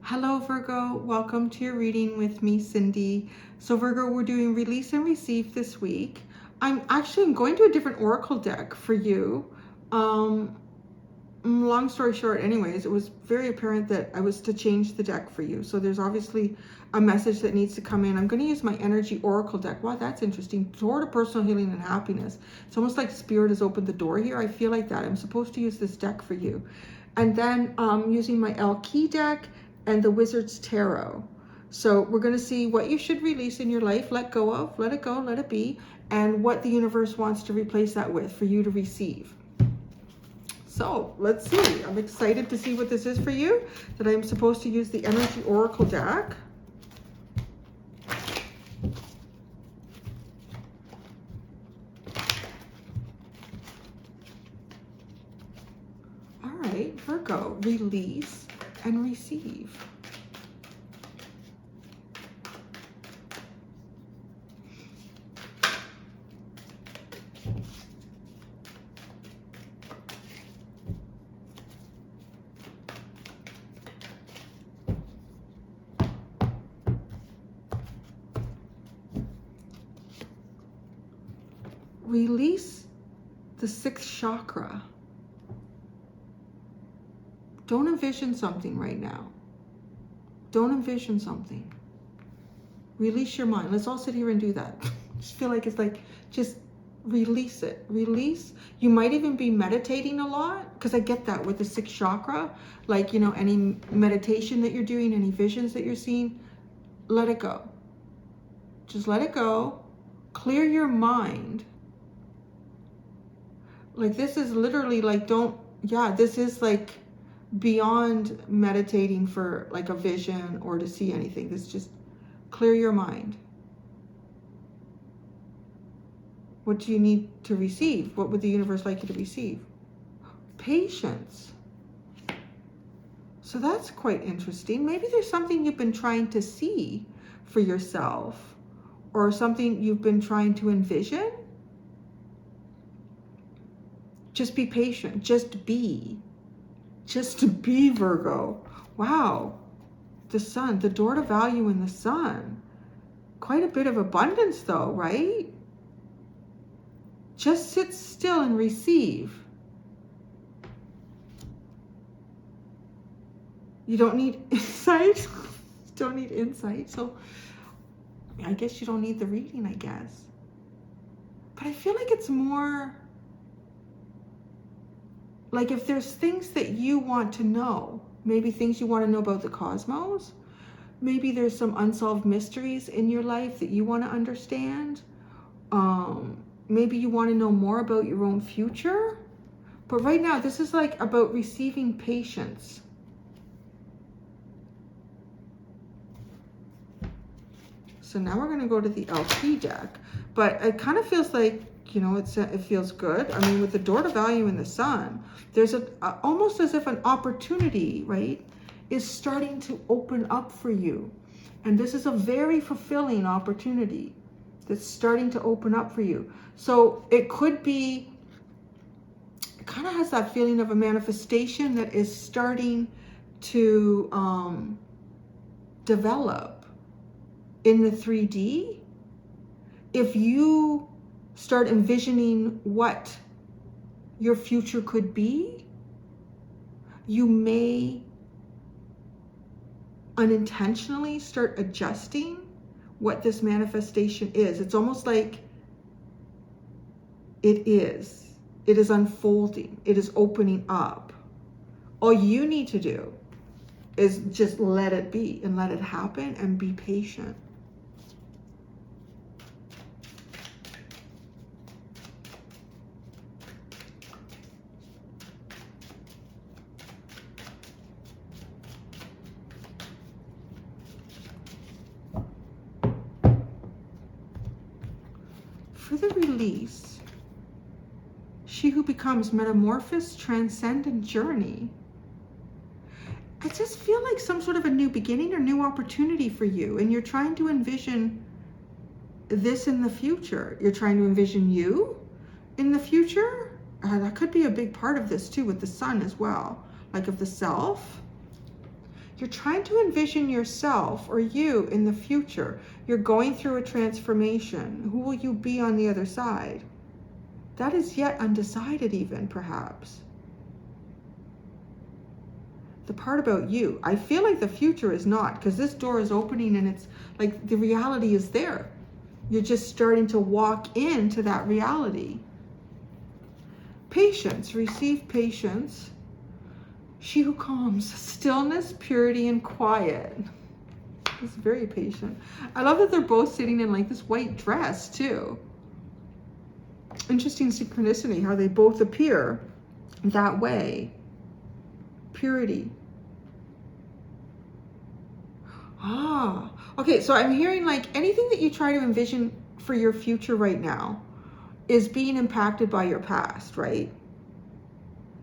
Hello Virgo, welcome to your reading with me, Cindy. So Virgo, we're doing release and receive this week. I'm going to a different oracle deck for you. Long story short, anyways, it was very apparent that I was to change the deck for you. So there's obviously a message that needs to come in. I'm going to use my energy oracle deck. Wow, that's interesting. Door to personal healing and happiness. It's almost like spirit has opened the door here. I feel like that. I'm supposed to use this deck for you. And then using my L key deck and the Wizard's Tarot. So we're going to see what you should release in your life, let go of, let it go, let it be, and what the universe wants to replace that with for you to receive. So let's see. I'm excited to see what this is for you, that I'm supposed to use the Energy Oracle deck. All right, Virgo, release and receive. Release the sixth chakra. Don't envision something right now. Don't envision something. Release your mind. Let's all sit here and do that. Just feel like it's like, just release it. Release. You might even be meditating a lot, because I get that with the sixth chakra. Like, you know, any meditation that you're doing, any visions that you're seeing, let it go. Just let it go. Clear your mind. Like, this is literally like, this is like beyond meditating for like a vision or to see anything. This just clear your mind. What do you need to receive? What would the universe like you to receive? Patience. So that's quite interesting. Maybe there's something you've been trying to see for yourself, or something you've been trying to envision. Just be patient. Just be. Just be, Virgo. Wow. The sun, the door to value in the sun. Quite a bit of abundance though, right? Just sit still and receive. You don't need insight. Don't need insight. So I guess you don't need the reading, I guess. But I feel like it's more like, if there's things that you want to know, maybe things you want to know about the cosmos, maybe there's some unsolved mysteries in your life that you want to understand. Maybe you want to know more about your own future. But right now, this is like about receiving patience. So now we're going to go to the LP deck. But it kind of feels like, you know, it feels good. I mean, with the door to value in the sun, there's almost as if an opportunity, right, is starting to open up for you. And this is a very fulfilling opportunity that's starting to open up for you. So it could be, it kind of has that feeling of a manifestation that is starting to develop in the 3D. If you start envisioning what your future could be, you may unintentionally start adjusting what this manifestation is. It's almost like it is unfolding. It is opening up. All you need to do is just let it be and let it happen and be patient. For the release, she who becomes metamorphosed, transcendent journey. I just feel like some sort of a new beginning or new opportunity for you, and you're trying to envision this in the future. You're trying to envision you in the future, that could be a big part of this too with the sun as well, like of the self. You're trying to envision yourself or you in the future. You're going through a transformation. Who will you be on the other side? That is yet undecided even, perhaps. The part about you, I feel like the future is not, because this door is opening and it's like the reality is there. You're just starting to walk into that reality. Patience, receive patience. She who calms, stillness, purity, and quiet. It's very patient. I love that they're both sitting in like this white dress too. Interesting synchronicity, how they both appear that way. Purity. Ah, okay, so I'm hearing like anything that you try to envision for your future right now is being impacted by your past, right?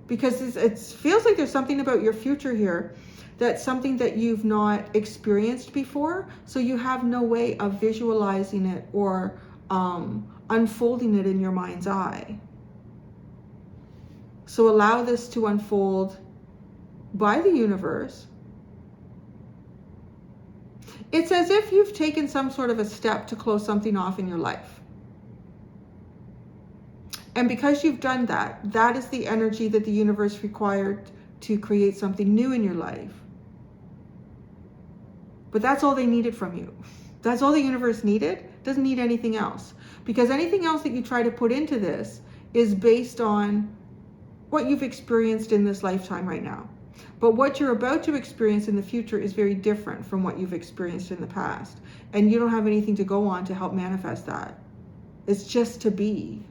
Because it feels like there's something about your future here that's something that you've not experienced before, so you have no way of visualizing it or unfolding it in your mind's eye. So allow this to unfold by the universe. It's as if you've taken some sort of a step to close something off in your life. And because you've done that, that is the energy that the universe required to create something new in your life. But that's all they needed from you. That's all the universe needed. Doesn't need anything else. Because anything else that you try to put into this is based on what you've experienced in this lifetime right now. But what you're about to experience in the future is very different from what you've experienced in the past. And you don't have anything to go on to help manifest that. It's just to be.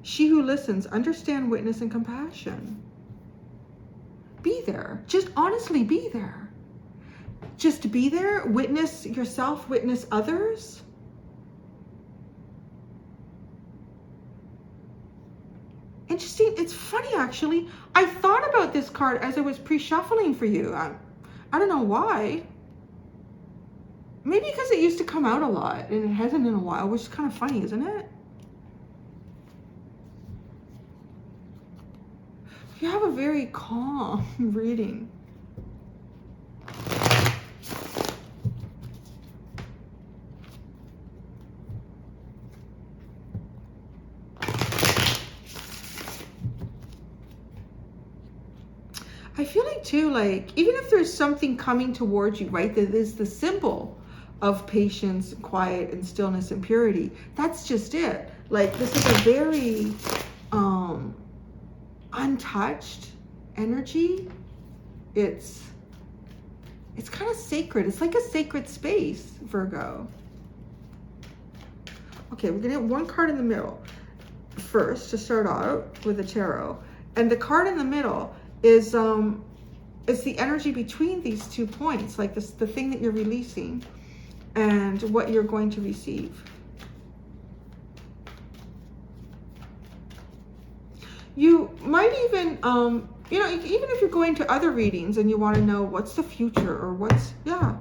She who listens, understand, witness, and compassion. Be there. Just honestly be there. Just be there. Witness yourself, witness others. Interesting. It's funny, actually. I thought about this card as I was pre-shuffling for you. I don't know why. Maybe because it used to come out a lot and it hasn't in a while, which is kind of funny, isn't it? You have a very calm reading. I feel like too, like, even if there's something coming towards you, right, that is the symbol of patience, quiet, and stillness and purity, that's just it. Like, this is a very untouched energy. It's kind of sacred. It's like a sacred space, Virgo. Okay, we're gonna get one card in the middle first to start out with the tarot. And the card in the middle is it's the energy between these 2 points, like this, the thing that you're releasing and what you're going to receive. You might even, you know, even if you're going to other readings and you want to know what's the future or what's, yeah.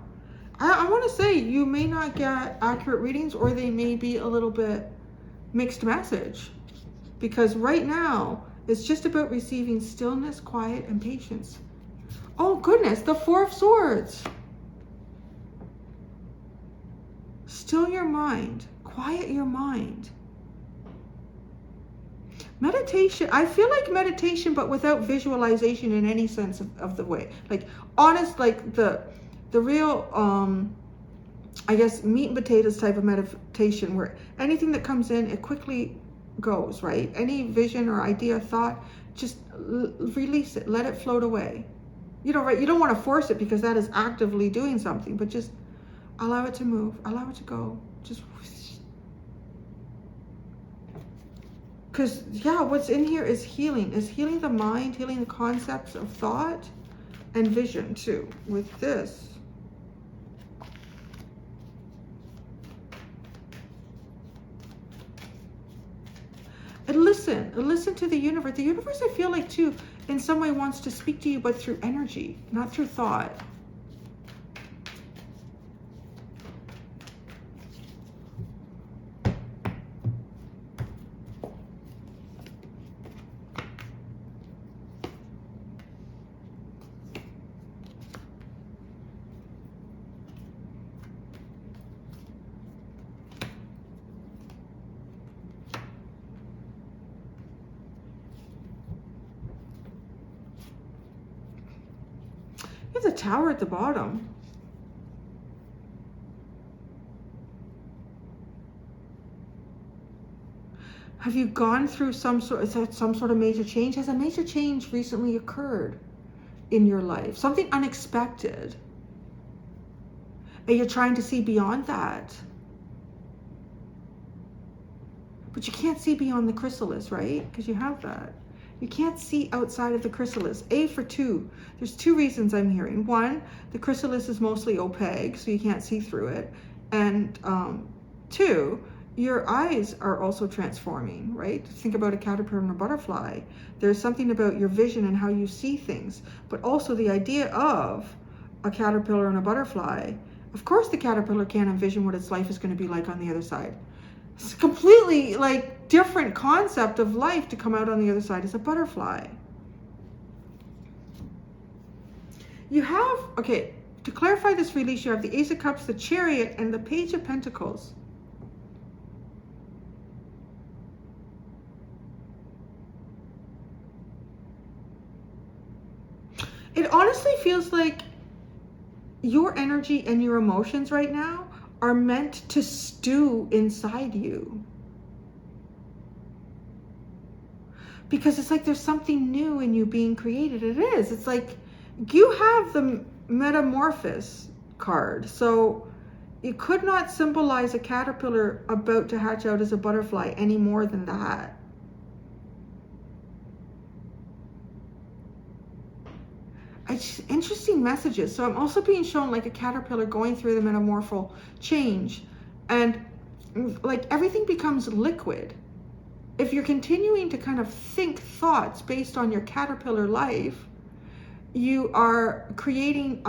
I want to say you may not get accurate readings, or they may be a little bit mixed message. Because right now, it's just about receiving stillness, quiet, and patience. Oh goodness, the Four of Swords. Still your mind, quiet your mind. Meditation, I feel like meditation, but without visualization in any sense of the way. Like, honest, like the real, I guess, meat and potatoes type of meditation, where anything that comes in, it quickly goes, right? Any vision or idea, thought, just release it, let it float away. You know, right? You don't want to force it, because that is actively doing something, but just allow it to move, allow it to go. Just, because, yeah, what's in here is healing the mind, healing the concepts of thought and vision too with this. And listen to the universe. The universe, I feel like too, in some way wants to speak to you, but through energy, not through thought. There's a tower at the bottom. Have you gone through some sort of major change? Has a major change recently occurred in your life? Something unexpected. And you're trying to see beyond that. But you can't see beyond the chrysalis, right? Because you have that. You can't see outside of the chrysalis. A for 2. There's 2 reasons I'm hearing. 1, the chrysalis is mostly opaque, so you can't see through it. And 2, your eyes are also transforming, right? Think about a caterpillar and a butterfly. There's something about your vision and how you see things, but also the idea of a caterpillar and a butterfly. Of course, the caterpillar can't envision what its life is going to be like on the other side. It's a completely like different concept of life to come out on the other side as a butterfly. You have, okay, to clarify this release, you have the Ace of Cups, the Chariot, and the Page of Pentacles. It honestly feels like your energy and your emotions right now are meant to stew inside you. Because it's like there's something new in you being created. It is. It's like you have the Metamorphosis card. So it could not symbolize a caterpillar about to hatch out as a butterfly any more than that. It's interesting messages. So I'm also being shown like a caterpillar going through the metamorphal change, and like everything becomes liquid. If you're continuing to kind of think thoughts based on your caterpillar life, you are creating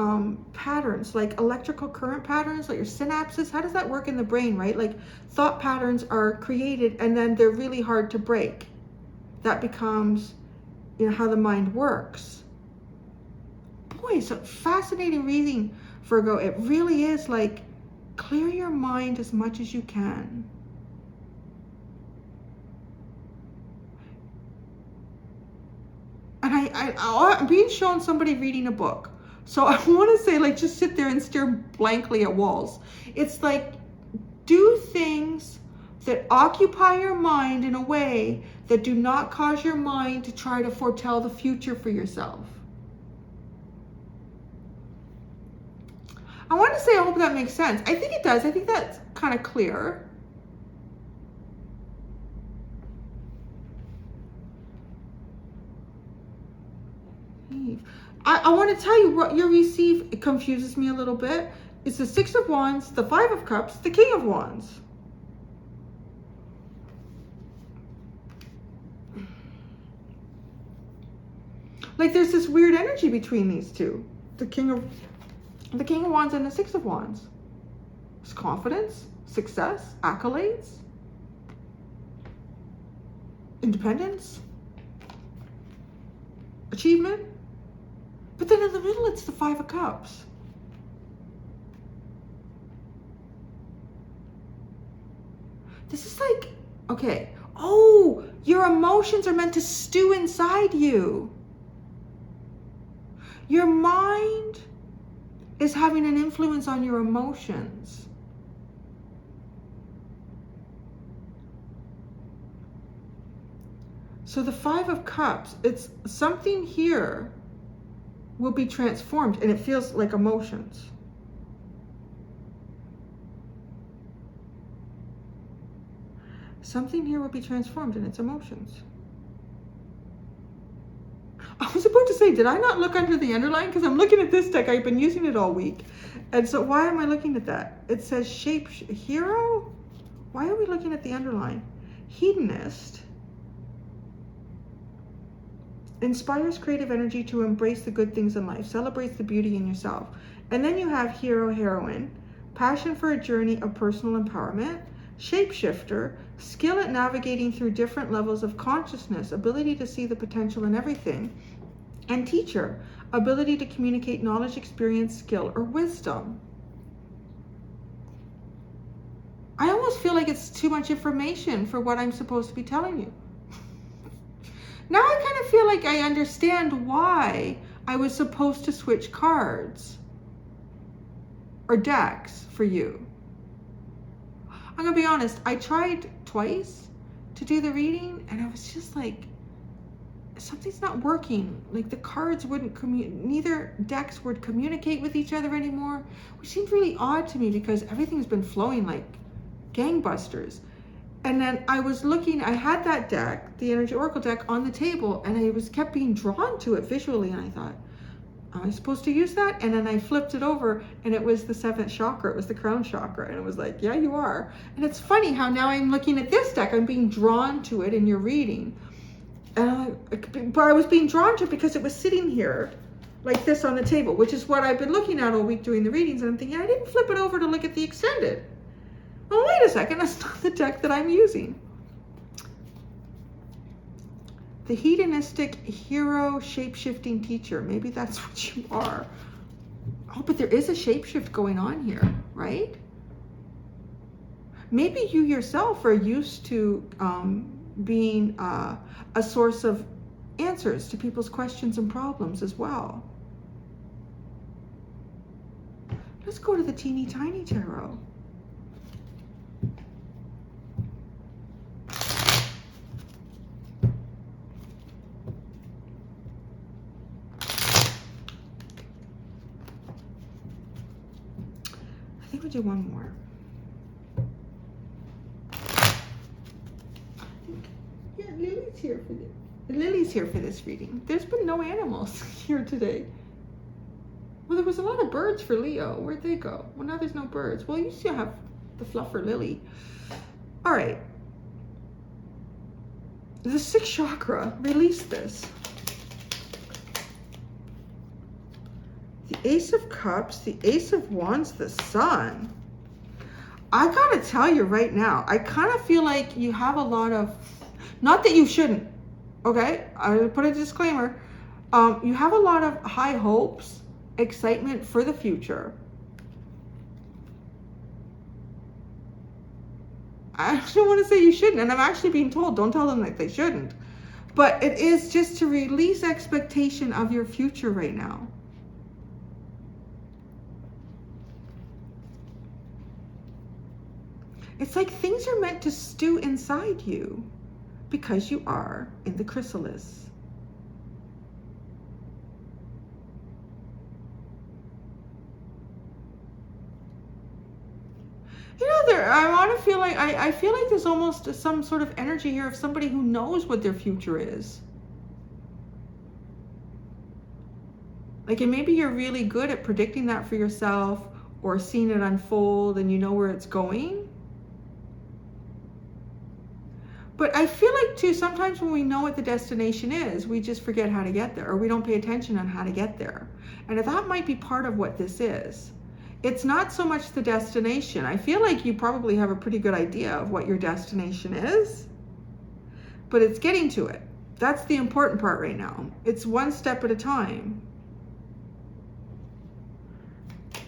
patterns, like electrical current patterns, like your synapses. How does that work in the brain, right? Like thought patterns are created and then they're really hard to break. That becomes, you know, how the mind works. Boy, so fascinating reading, Virgo. It really is like clear your mind as much as you can. And I'm being shown somebody reading a book. So I want to say, like, just sit there and stare blankly at walls. It's like, do things that occupy your mind in a way that do not cause your mind to try to foretell the future for yourself. I want to say, I hope that makes sense. I think it does. I think that's kind of clear. I want to tell you what you receive. It confuses me a little bit. It's the 6 of Wands, the 5 of Cups, the King of Wands. Like there's this weird energy between these two. The King of Wands and the 6 of Wands. It's confidence, success, accolades, independence, achievement. But then in the middle, it's the 5 of Cups. This is like, okay, oh, your emotions are meant to stew inside you. Your mind is having an influence on your emotions. So the 5 of Cups, it's something here will be transformed, and it feels like emotions. Something here will be transformed, and it's emotions. I was about to say, did I not look under the underline? Because I'm looking at this deck. I've been using it all week. And so why am I looking at that? It says hero? Why are we looking at the underline? Hedonist. Inspires creative energy to embrace the good things in life. Celebrates the beauty in yourself. And then you have hero, heroine. Passion for a journey of personal empowerment. Shapeshifter, skill at navigating through different levels of consciousness, ability to see the potential in everything, and teacher, ability to communicate knowledge, experience, skill, or wisdom. I almost feel like it's too much information for what I'm supposed to be telling you. Now I kind of feel like I understand why I was supposed to switch cards or decks for you. I'm gonna be honest, I tried twice to do the reading and I was just like, something's not working. Like the cards wouldn't neither decks would communicate with each other anymore, which seemed really odd to me because everything's been flowing like gangbusters. And then I was looking, I had that deck, the Energy Oracle deck, on the table, and I kept being drawn to it visually, and I thought, am I supposed to use that? And then I flipped it over, and it was the 7th chakra, it was the crown chakra, and it was like, yeah, you are. And it's funny how now I'm looking at this deck, I'm being drawn to it in your reading. But I was being drawn to it because it was sitting here, like this on the table, which is what I've been looking at all week doing the readings, and I'm thinking, I didn't flip it over to look at the extended. Oh, wait a second, that's not the deck that I'm using. The hedonistic hero shape-shifting teacher. Maybe that's what you are. Oh, but there is a shapeshift going on here, right? Maybe you yourself are used to being a source of answers to people's questions and problems as well. Let's go to the teeny tiny tarot. I think we'll do one more. Yeah, Lily's here for this. Lily's here for this reading. There's been no animals here today. Well, there was a lot of birds for Leo. Where'd they go? Well, now there's no birds. Well, you still have the fluffer Lily. All right. The 6th chakra. Release this. The Ace of Cups, the Ace of Wands, the Sun. I gotta tell you right now, I kind of feel like you have a lot of, not that you shouldn't, okay? I put a disclaimer. You have a lot of high hopes, excitement for the future. I don't want to say you shouldn't, and I'm actually being told, don't tell them that they shouldn't. But it is just to release expectation of your future right now. It's like things are meant to stew inside you because you are in the chrysalis. You know, I feel like there's almost some sort of energy here of somebody who knows what their future is. Like, and maybe you're really good at predicting that for yourself or seeing it unfold and you know where it's going. But I feel like too, sometimes when we know what the destination is, we just forget how to get there, or we don't pay attention on how to get there. And that might be part of what this is. It's not so much the destination. I feel like you probably have a pretty good idea of what your destination is, but it's getting to it. That's the important part right now. It's one step at a time.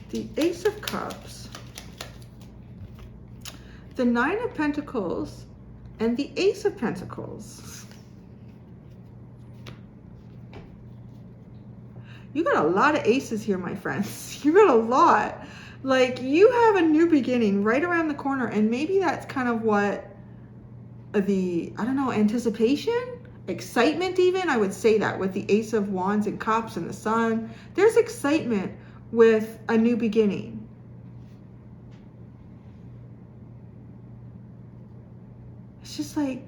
The Ace of Cups, the 9 of Pentacles, and the Ace of Pentacles. You got a lot of aces here, my friends. You got a lot. Like, you have a new beginning right around the corner, and maybe that's kind of what the, I don't know, anticipation, excitement even, I would say that with the Ace of Wands and Cups and the Sun. There's excitement with a new beginning. It's just like,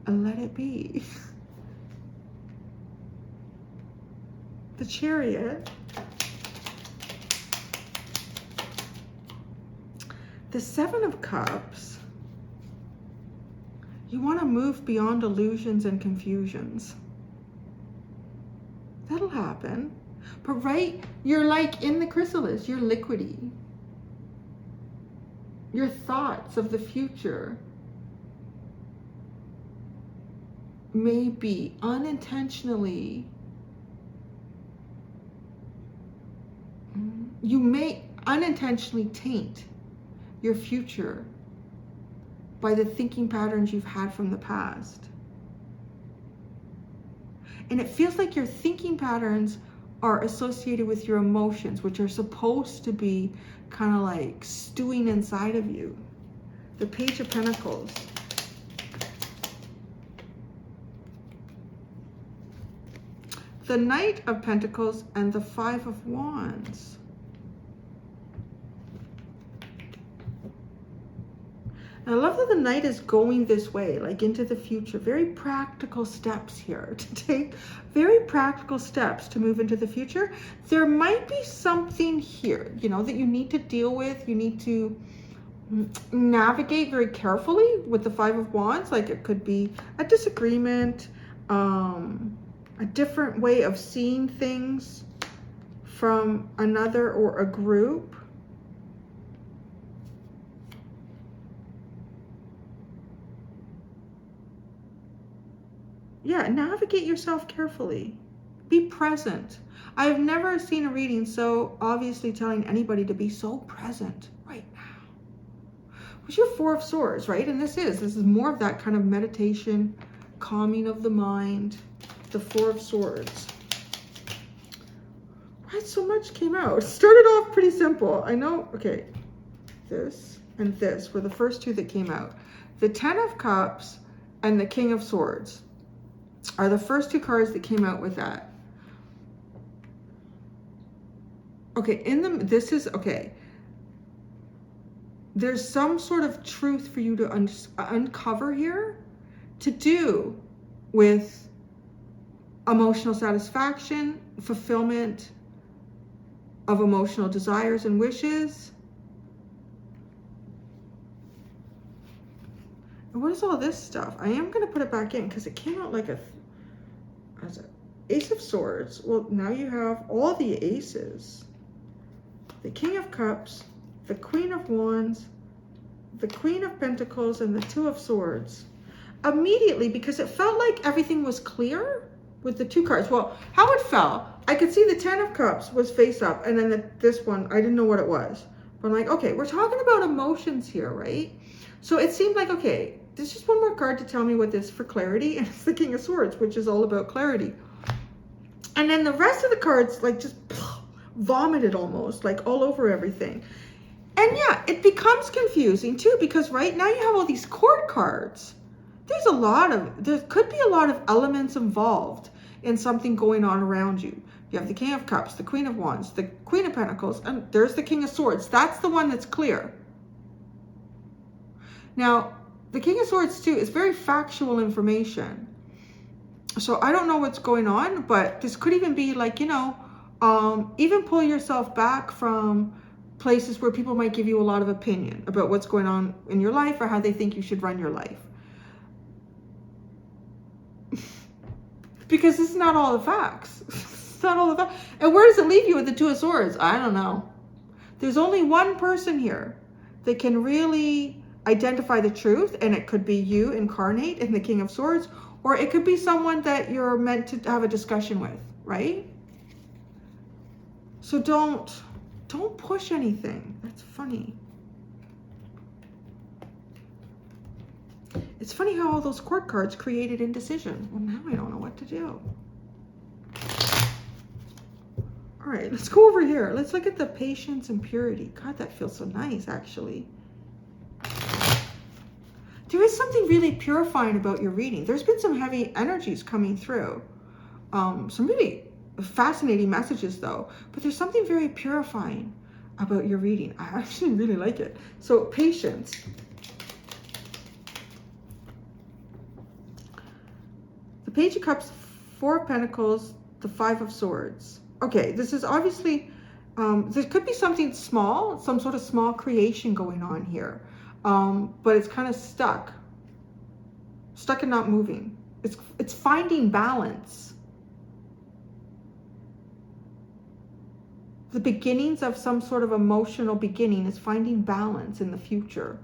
let it be. The Chariot. The 7 of Cups. You want to move beyond illusions and confusions. That'll happen. But right, you're like in the chrysalis, you're liquidy. Your thoughts of the future may be unintentionally, you may unintentionally taint your future by the thinking patterns you've had from the past. And it feels like your thinking patterns are associated with your emotions, which are supposed to be kind of like stewing inside of you. The Page of Pentacles. The Knight of Pentacles and the Five of Wands. And I love that the Knight is going this way, like into the future. Very practical steps here to take, very practical steps to move into the future. There might be something here, you know, that you need to deal with. You need to navigate very carefully with the Five of Wands. Like it could be a disagreement, a different way of seeing things from another or a group. Yeah, navigate yourself carefully. Be present. I've never seen a reading so obviously telling anybody to be so present right now. What's your Four of Swords, right? And this is more of that kind of meditation, calming of the mind. The Four of Swords. Why so much came out? It started off pretty simple. I know, okay. This and this were the first two that came out. The Ten of Cups and the King of Swords are the first two cards that came out with that. Okay, this is, okay. There's some sort of truth for you to uncover here to do with emotional satisfaction, fulfillment of emotional desires and wishes. And what is all this stuff? I am going to put it back in because it came out like as an Ace of Swords. Well, now you have all the aces. The King of Cups, the Queen of Wands, the Queen of Pentacles, and the Two of Swords. Immediately, because it felt like everything was clear with the two cards. Well, how it fell, I could see the Ten of Cups was face up, and then this one, I didn't know what it was. But I'm like, okay, we're talking about emotions here, right? So it seemed like, okay, there's just one more card to tell me what this for clarity, and it's the King of Swords, which is all about clarity. And then the rest of the cards, like, just vomited almost, like all over everything. And yeah, it becomes confusing too, because right now you have all these court cards. There could be a lot of elements involved in something going on around you. You have the King of Cups, the Queen of Wands, the Queen of Pentacles, and there's the King of Swords. That's the one that's clear. Now, the King of Swords too is very factual information. So I don't know what's going on, but this could even be like, you know, even pull yourself back from places where people might give you a lot of opinion about what's going on in your life or how they think you should run your life. Because this is not all the facts. It's not all the facts. And where does it leave you with the Two of Swords? I don't know. There's only one person here that can really identify the truth, and it could be you incarnate in the King of Swords, or it could be someone that you're meant to have a discussion with, right? So don't push anything. That's funny. It's funny how all those court cards created indecision. Well, now I don't know what to do. All right, let's go over here. Let's look at the patience and purity. God, that feels so nice, actually. There is something really purifying about your reading. There's been some heavy energies coming through. Some really fascinating messages, though. But there's something very purifying about your reading. I actually really like it. So, patience. The Page of Cups, Four of Pentacles, the Five of Swords. Okay, this is obviously, there could be something small, some sort of small creation going on here. But it's kind of stuck and not moving. It's finding balance. The beginnings of some sort of emotional beginning is finding balance in the future.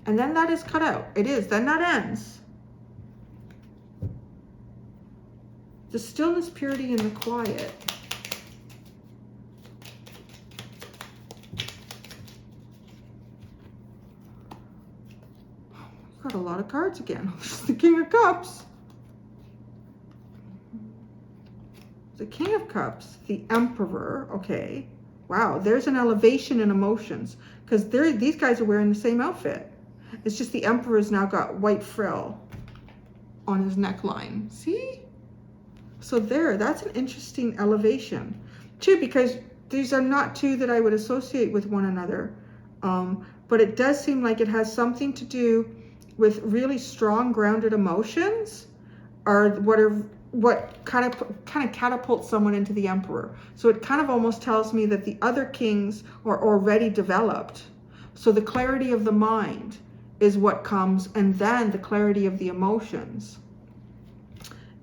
And then that is cut out. It is. Then that ends. The stillness, purity, and the quiet. Got a lot of cards again. The King of Cups. the King of Cups, the Emperor, okay. Wow, there's an elevation in emotions because these guys are wearing the same outfit. It's just the Emperor's now got white frill on his neckline. See? So that's an interesting elevation. Too, because these are not two that I would associate with one another. But it does seem like it has something to do with really strong grounded emotions are what kind of catapults someone into the Emperor. So it kind of almost tells me that the other kings are already developed. So the clarity of the mind is what comes, and then the clarity of the emotions.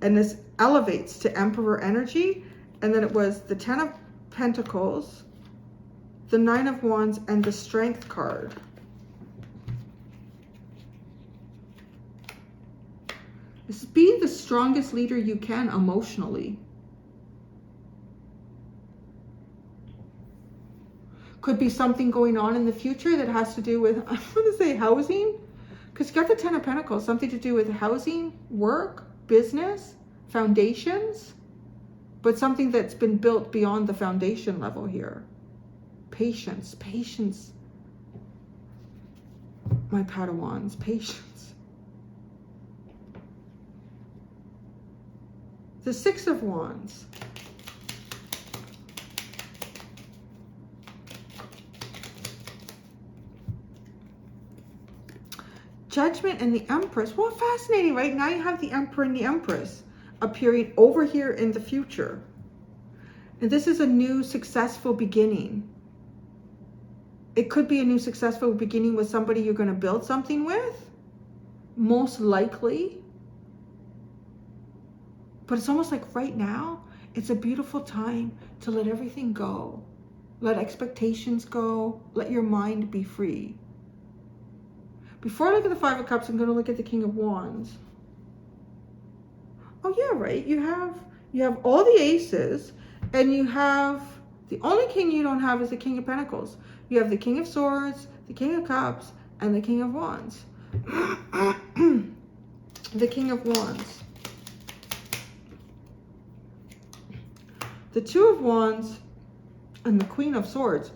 And this elevates to Emperor energy. And then it was the 10 of Pentacles, the 9 of Wands, and the Strength card. Be the strongest leader you can emotionally. Could be something going on in the future that has to do with, I'm going to say housing, because you got the 10 of Pentacles, something to do with housing, work, business, foundations, but something that's been built beyond the foundation level here. Patience, patience. My Padawans, patience. The 6 of Wands. Judgment and the Empress. Well, fascinating, right? Now you have the Emperor and the Empress appearing over here in the future. And this is a new successful beginning. It could be a new successful beginning with somebody you're going to build something with. Most likely. But it's almost like right now, it's a beautiful time to let everything go. Let expectations go. Let your mind be free. Before I look at the 5 of Cups, I'm going to look at the King of Wands. Oh yeah, right. You have all the aces, and you have the only king you don't have is the King of Pentacles. You have the King of Swords, the King of Cups, and the King of Wands. The King of Wands. The 2 of Wands and the Queen of Swords.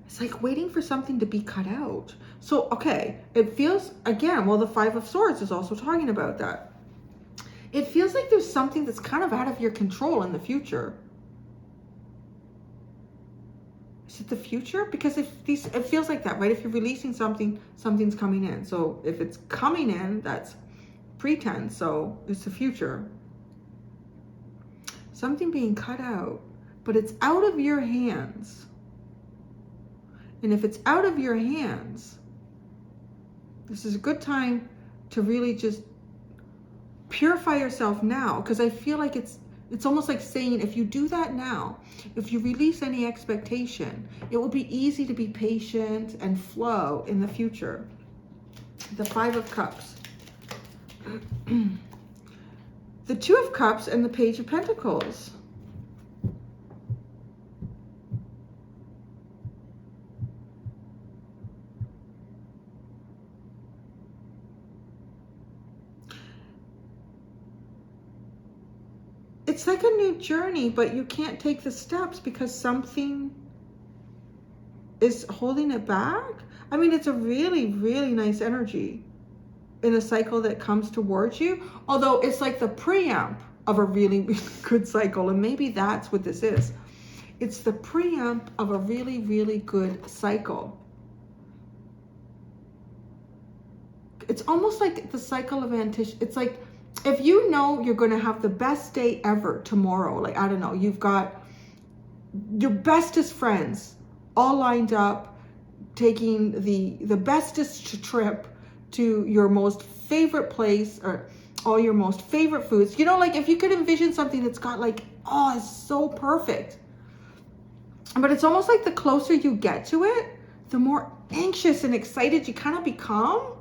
It's like waiting for something to be cut out. So, okay, it feels, again, well, the 5 of Swords is also talking about that. It feels like there's something that's kind of out of your control in the future. Is it the future? Because it feels like that, right? If you're releasing something, something's coming in. So if it's coming in, that's pretense. So it's the future. Something being cut out, but it's out of your hands. And if it's out of your hands, this is a good time to really just purify yourself now. Because I feel like it's almost like saying, if you do that now, if you release any expectation, it will be easy to be patient and flow in the future. The 5 of Cups. The 2 of Cups and the Page of Pentacles. It's like a new journey, but you can't take the steps because something is holding it back. I mean, it's a really, really nice energy in a cycle that comes towards you. Although it's like the preamp of a really, really good cycle. And maybe that's what this is. It's the preamp of a really, really good cycle. It's almost like the cycle of anticipation. It's like, if you know you're going to have the best day ever tomorrow, like, I don't know, you've got your bestest friends all lined up, taking the bestest trip to your most favorite place, or all your most favorite foods. You know, like if you could envision something that's got like, oh, it's so perfect. But it's almost like the closer you get to it, the more anxious and excited you kind of become.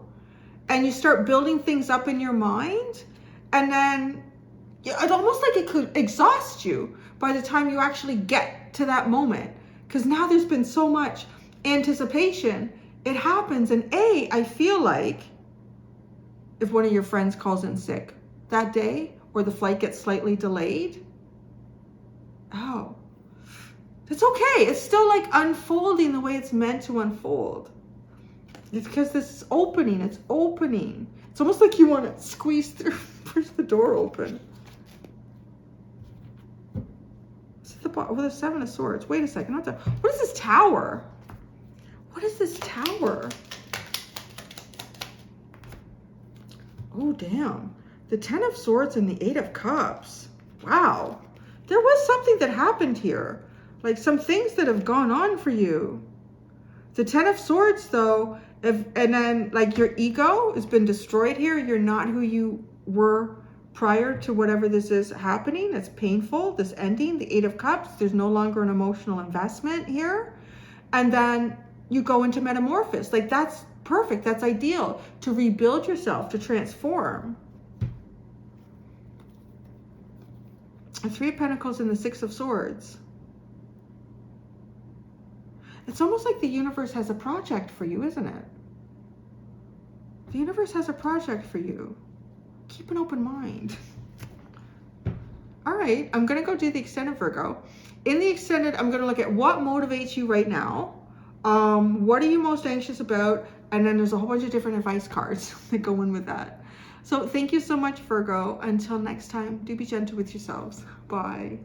And you start building things up in your mind. And then it's almost like it could exhaust you by the time you actually get to that moment. Because now there's been so much anticipation, it happens. And I feel like if one of your friends calls in sick that day, or the flight gets slightly delayed, oh, it's okay. It's still like unfolding the way it's meant to unfold. It's because this is opening. It's opening. It's almost like you want to squeeze through, push the door open. It's at the bottom with the Seven of Swords. Wait a second. What is this tower? What is this tower? Oh, damn. The Ten of Swords and the Eight of Cups. Wow. There was something that happened here. Like some things that have gone on for you. The Ten of Swords, though, and then like your ego has been destroyed here. You're not who you were prior to whatever this is happening. It's painful, this ending. The Eight of Cups, there's no longer an emotional investment here. And then you go into metamorphosis. Like that's perfect. That's ideal to rebuild yourself, to transform. The Three of Pentacles and the Six of Swords. It's almost like the universe has a project for you, isn't it? The universe has a project for you. Keep an open mind. All right, I'm going to go do the extended Virgo. In the extended, I'm going to look at what motivates you right now. What are you most anxious about? And then there's a whole bunch of different advice cards that go in with that. So thank you so much, Virgo. Until next time, do be gentle with yourselves. Bye.